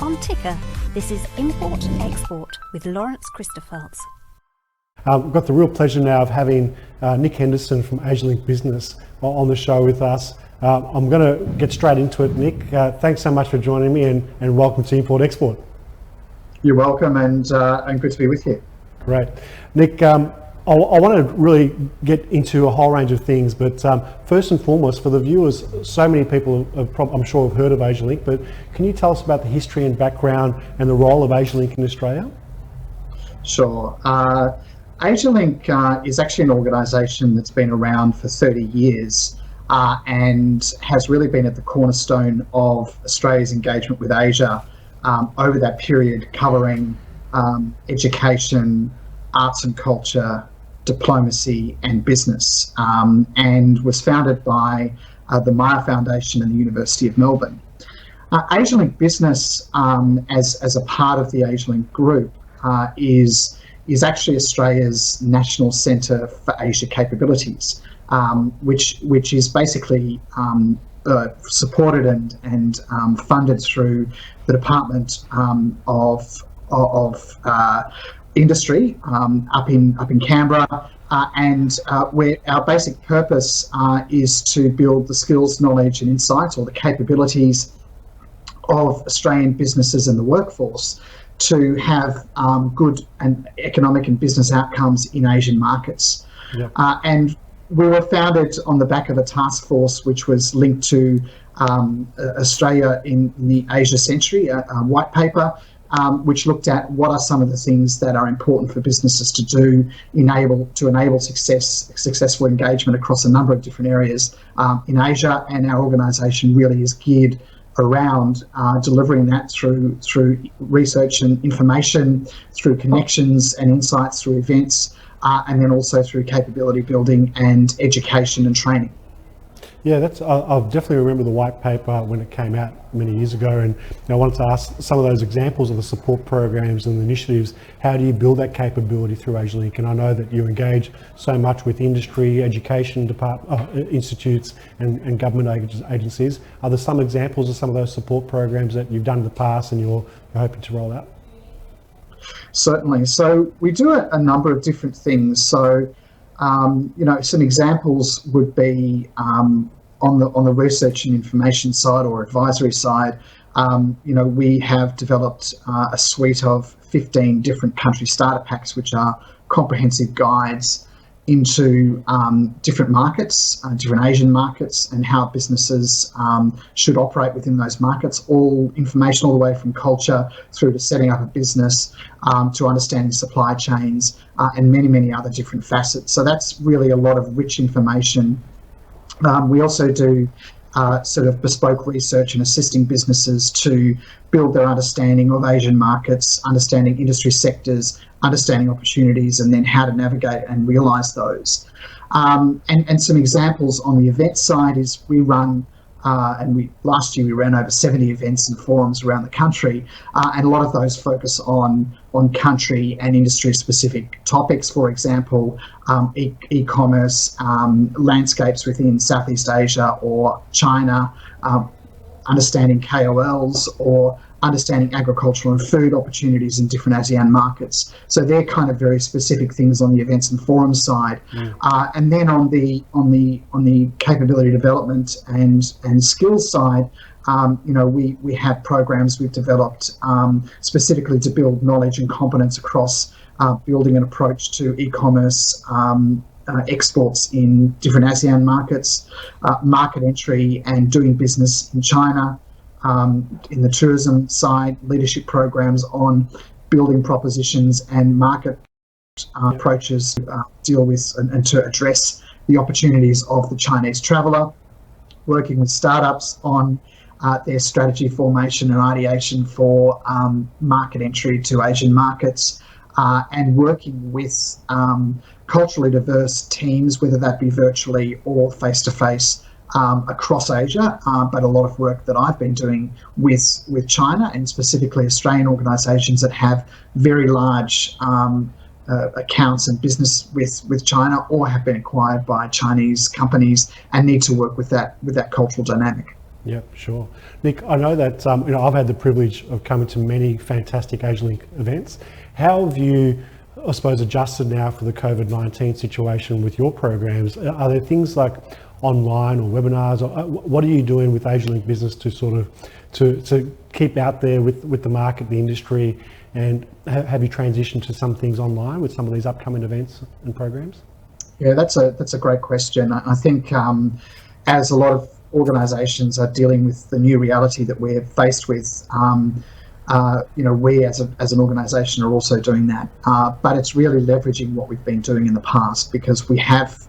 On Ticker, this is Import Export with Lawrence Christophels. We've got the real pleasure now of having Nick Henderson from Asialink Business on the show with us. I'm going to get straight into it. Nick, thanks so much for joining me and welcome to Import Export. You're welcome, and good to be with you. Great. Nick, I want to really get into a whole range of things, but first and foremost, for the viewers, so many people I'm sure have heard of Asialink, but can you tell us about the history and background and the role of Asialink in Australia? Sure. Asialink is actually an organisation that's been around for 30 years and has really been at the cornerstone of Australia's engagement with Asia over that period, covering education, arts and culture, diplomacy and business, and was founded by the Maya Foundation and the University of Melbourne. Asialink Business, as a part of the Asialink Group, is actually Australia's national centre for Asia capabilities, which is basically supported and funded through the Department of Industry up in Canberra, and where our basic purpose is to build the skills, knowledge and insights, or the capabilities of Australian businesses and the workforce to have good and economic and business outcomes in Asian markets. Yep. And we were founded on the back of a task force which was linked to Australia in the Asia Century, a white paper, which looked at what are some of the things that are important for businesses to do to enable successful engagement across a number of different areas in Asia. And our organisation really is geared around delivering that through research and information, through connections and insights, through events, and then also through capability building and education and training. Yeah, I definitely remember the white paper when it came out many years ago, and I wanted to ask some of those examples of the support programs and the initiatives. How do you build that capability through Asialink? And I know that you engage so much with industry, education institutes and government agencies. Are there some examples of some of those support programs that you've done in the past and you're hoping to roll out? Certainly. So we do a number of different things. So some examples would be on the research and information side or advisory side. We have developed a suite of 15 different country starter packs, which are comprehensive guides into different markets, different Asian markets, and how businesses should operate within those markets. All information all the way from culture through to setting up a business, to understanding supply chains, and many, many other different facets. So that's really a lot of rich information. We also do sort of bespoke research and assisting businesses to build their understanding of Asian markets, understanding industry sectors, understanding opportunities, and then how to navigate and realise those. And some examples on the event side is we run, last year we ran over 70 events and forums around the country, and a lot of those focus on country and industry specific topics. For example, e-commerce, landscapes within Southeast Asia or China, understanding KOLs, or understanding agricultural and food opportunities in different ASEAN markets. So they're kind of very specific things on the events and forums side. And then on the capability development and skills side, we have programs we've developed specifically to build knowledge and competence across building an approach to e-commerce exports in different ASEAN markets, market entry and doing business in China. In the tourism side, leadership programs on building propositions and market approaches to deal with and to address the opportunities of the Chinese traveller, working with startups on their strategy formation and ideation for market entry to Asian markets, and working with culturally diverse teams, whether that be virtually or face-to-face, across Asia, but a lot of work that I've been doing with China and specifically Australian organisations that have very large accounts and business with China or have been acquired by Chinese companies and need to work with that cultural dynamic. Yep, sure. Nick, I know that I've had the privilege of coming to many fantastic Asialink events. How have you, I suppose, adjusted now for the COVID-19 situation with your programs? Are there things like online or webinars, or what are you doing with Asialink Business to sort of to keep out there with the market, the industry, and have you transitioned to some things online with some of these upcoming events and programs? Yeah, that's a great question. I think as a lot of organisations are dealing with the new reality that we're faced with, we as an organisation are also doing that. But it's really leveraging what we've been doing in the past, because we have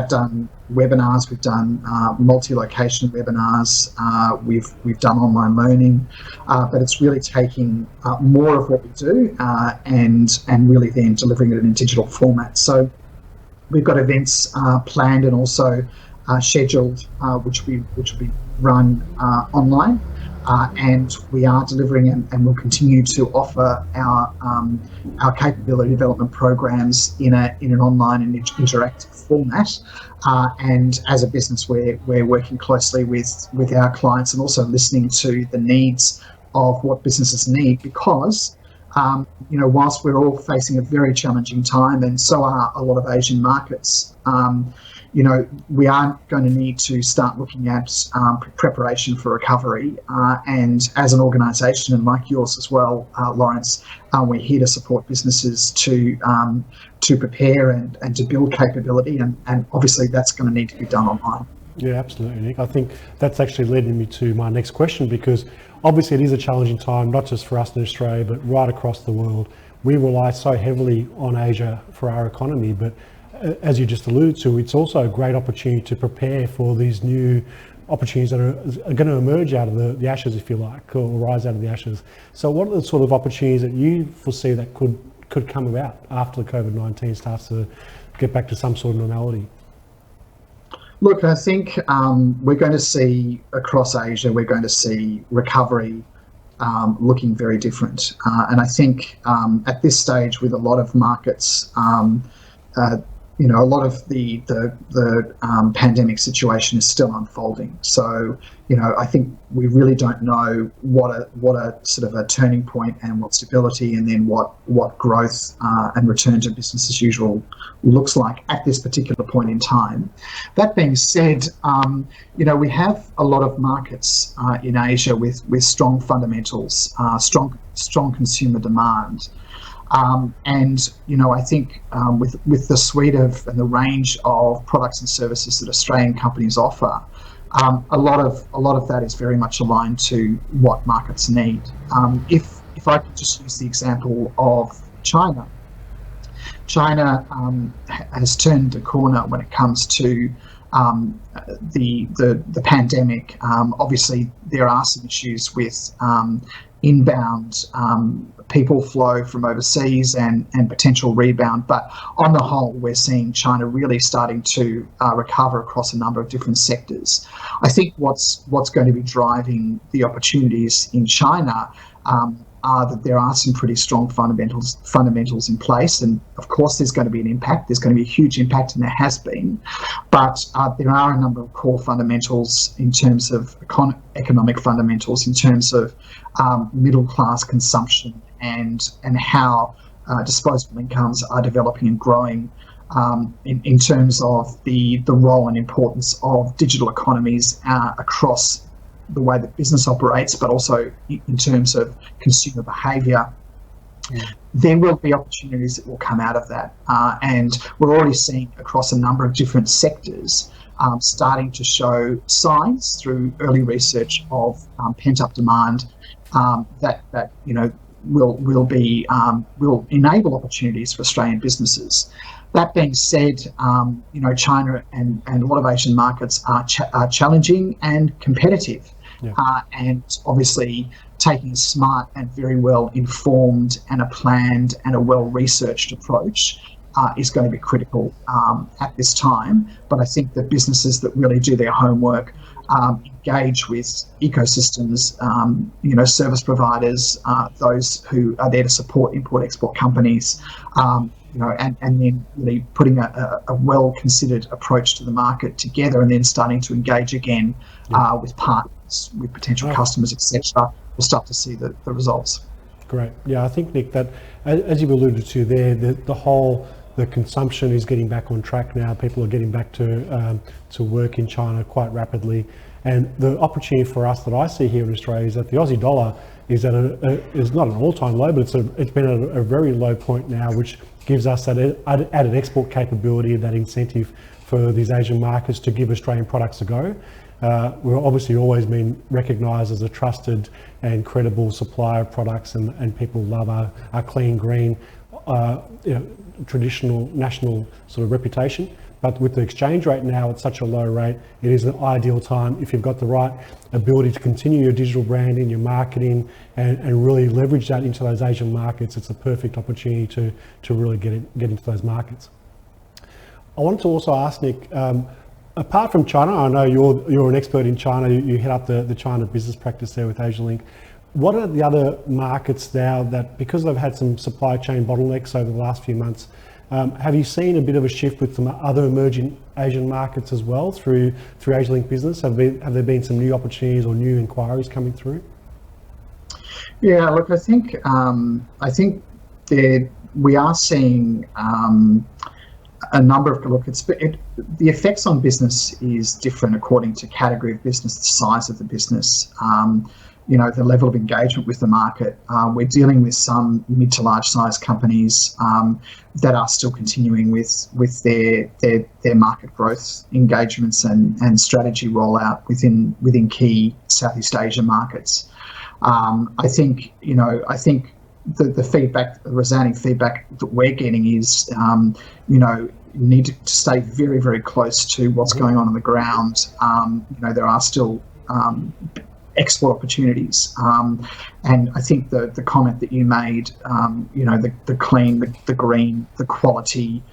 done webinars, we've done multi-location webinars, we've done online learning, but it's really taking more of what we do and really then delivering it in a digital format. So we've got events planned and also scheduled, which will be run online, and we are delivering and will continue to offer our capability development programs in an online and interactive format. And as a business, we're working closely with our clients and also listening to the needs of what businesses need, because whilst we're all facing a very challenging time, and so are a lot of Asian markets, we are going to need to start looking at preparation for recovery. And as an organisation, and like yours as well, Lawrence, we're here to support businesses to prepare and to build capability, and obviously that's going to need to be done online. Yeah, absolutely, Nick. I think that's actually leading me to my next question, because obviously it is a challenging time, not just for us in Australia, but right across the world. We rely so heavily on Asia for our economy, but as you just alluded to, it's also a great opportunity to prepare for these new opportunities that are going to emerge out of the ashes, if you like, or rise out of the ashes. So what are the sort of opportunities that you foresee that could come about after the COVID-19 starts to get back to some sort of normality? Look, I think we're going to see across Asia, we're going to see recovery looking very different. And I think at this stage, with a lot of markets, a lot of the pandemic situation is still unfolding. So, I think we really don't know what a sort of a turning point and what stability, and then what growth and return to business as usual looks like at this particular point in time. That being said, we have a lot of markets in Asia with strong fundamentals, strong consumer demand. And I think with the suite of and the range of products and services that Australian companies offer, a lot of that is very much aligned to what markets need. If I could just use the example of China. China has turned a corner when it comes to the pandemic. Obviously, there are some issues with inbound people flow from overseas and potential rebound, but on the whole, we're seeing China really starting to recover across a number of different sectors. I think what's going to be driving the opportunities in China are that there are some pretty strong fundamentals in place, and of course there's going to be an impact. There's going to be a huge impact, and there has been, but there are a number of core fundamentals in terms of economic fundamentals, in terms of middle class consumption and how disposable incomes are developing and growing, in terms of the role and importance of digital economies across the way that business operates, but also in terms of consumer behaviour. Yeah. There will be opportunities that will come out of that, and we're already seeing across a number of different sectors starting to show signs through early research of pent-up demand that will enable opportunities for Australian businesses. That being said, China and a lot of Asian markets are challenging and competitive. Yeah. And obviously taking a smart and very well informed and a planned and a well researched approach is going to be critical at this time. But I think the businesses that really do their homework, engage with ecosystems, service providers, those who are there to support import-export companies, and then really putting a well-considered approach to the market together, and then starting to engage again with partners, with potential customers, etc. We'll start to see the results. Great. Yeah, I think, Nick, that as you've alluded to there, the consumption is getting back on track now. People are getting back to work in China quite rapidly, and the opportunity for us that I see here in Australia is that the Aussie dollar is is not an all-time low, but it's been at a very low point now, which gives us that added export capability, that incentive for these Asian markets to give Australian products a go. We're obviously always been recognised as a trusted and credible supplier of products, and people love our clean, green, traditional national sort of reputation. But with the exchange rate now at such a low rate, it is an ideal time if you've got the right ability to continue your digital branding, your marketing, and really leverage that into those Asian markets. It's a perfect opportunity to really get into those markets. I wanted to also ask Nick, apart from China, I know you're an expert in China. You head up the China business practice there with Asialink. What are the other markets now that, because they've had some supply chain bottlenecks over the last few months, have you seen a bit of a shift with some other emerging Asian markets as well through Asialink Business? Have there been some new opportunities or new inquiries coming through? Yeah, look, I think we are seeing a number of the effects on business is different according to category of business, the size of the business. The level of engagement with the market. We're dealing with some mid to large size companies that are still continuing with their market growth engagements and strategy rollout within key Southeast Asia markets. I think the resounding feedback that we're getting is you need to stay very, very close to what's going on the ground. There are still export opportunities, and I think the comment that you made, the clean, the green, the quality,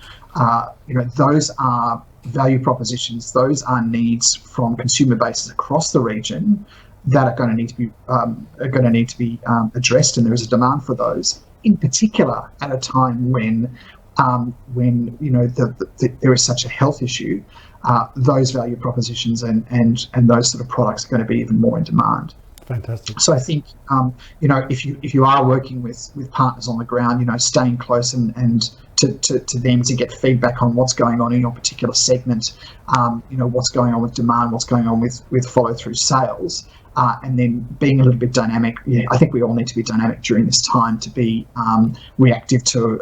those are value propositions. Those are needs from consumer bases across the region that are going to need to be addressed, and there is a demand for those. In particular, at a time when there is such a health issue. Those value propositions and those sort of products are going to be even more in demand. Fantastic. So I think if you are working with partners on the ground, staying close and to them to get feedback on what's going on in your particular segment, what's going on with demand, what's going on with follow through sales. And then being a little bit dynamic. I think we all need to be dynamic during this time to be reactive to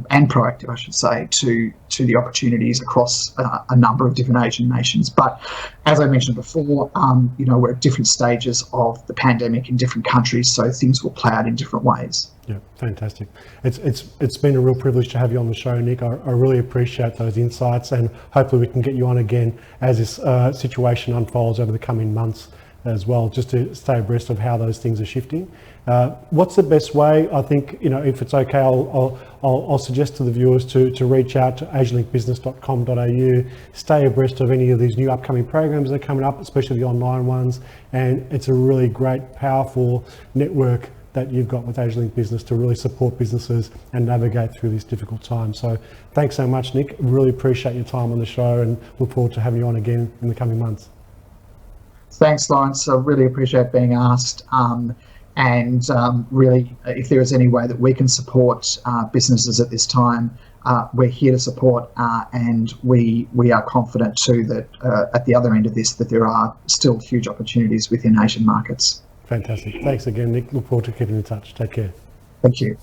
and proactive, I should say, to the opportunities across a number of different Asian nations. But as I mentioned before, we're at different stages of the pandemic in different countries, so things will play out in different ways. Yeah, fantastic. It's been a real privilege to have you on the show, Nick. I really appreciate those insights, and hopefully we can get you on again as this situation unfolds over the coming months as well, just to stay abreast of how those things are shifting. What's the best way? I think, if it's okay, I'll suggest to the viewers to reach out to asialinkbusiness.com.au, stay abreast of any of these new upcoming programs that are coming up, especially the online ones. And it's a really great, powerful network that you've got with Asialink Business to really support businesses and navigate through this difficult time. So thanks so much, Nick. Really appreciate your time on the show, and look forward to having you on again in the coming months. Thanks, Lawrence. I really appreciate being asked. Really, if there is any way that we can support businesses at this time, we're here to support, and we are confident too that at the other end of this, that there are still huge opportunities within Asian markets. Fantastic. Thanks again, Nick. Look forward to keeping in touch. Take care. Thank you.